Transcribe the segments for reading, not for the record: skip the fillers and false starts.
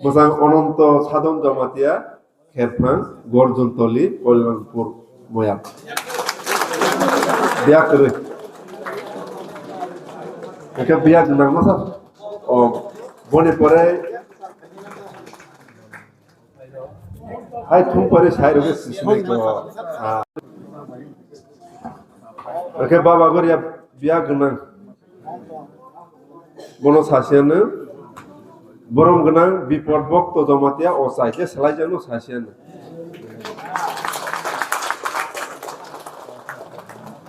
모상 어넌또 사돈 저마티야 개판 gorjontoli Kalyanpur 모양 biak kere eke biak nang masa bone pore hai thum pore sai roge sisne ko eke baba goriya biak nang bono saseano borom gnang bipod bokto jamatia osaike selajano saseano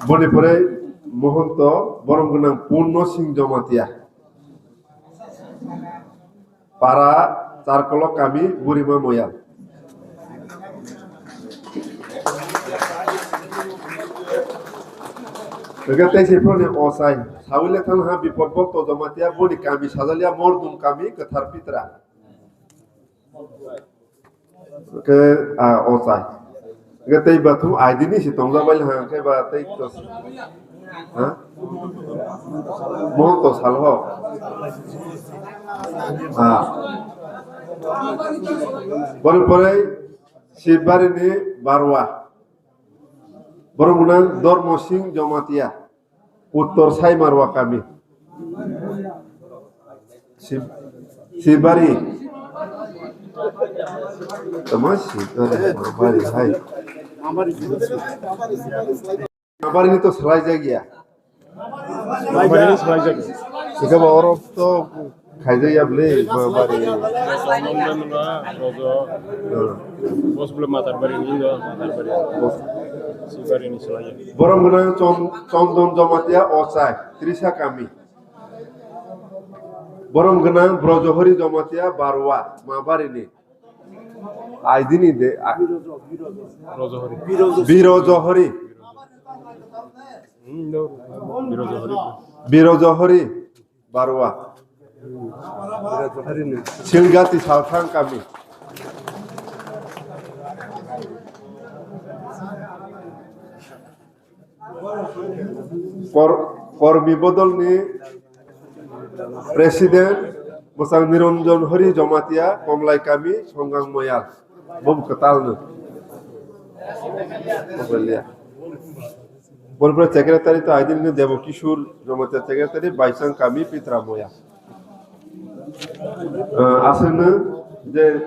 বনে পরে মহন্ত বরম গনাং পূর্ণ সিং জমাতিয়া পারা চারকল কামি বুড়িমা ময়াল গেতে সেফনে অসাই সাউলে থান হা বিপদ বক্ত জমাতিয়া বনি কামি সাজালিয়া মরদুম কামি কথার পিতরা ke অসাই gete batu aidini si tongza bal ha ke ba tai to ha mo to salho ha bol pore sibari ni barwa boromuna dormo sing jomatia uttor sai marwa kami sibari Tamasi, bari hai. Abar ini to selai jagia. Abar ini selai jagia. Jika bawa to khai jagia beli bari. Bos belum matar bari ini do, matar bari. Si bari ini selai jagia. Borong guna condon jamatia osai, trisa kami. Borong guna brojohori jamatia barwa, mabar ini. আইদিনি দে বিরোজহরি বিরোজহরি বারোয়া শিলগাতি সালখান কামি কর্মী বদল নি president মোসাং নিরঞ্জন হরি জমাতিয়া কমলাই কামি সংগাং Mayal bom ketalnu boleh boleh secretary to aidin ne devo kishur jomate secretary baisang kami pitra moya asana je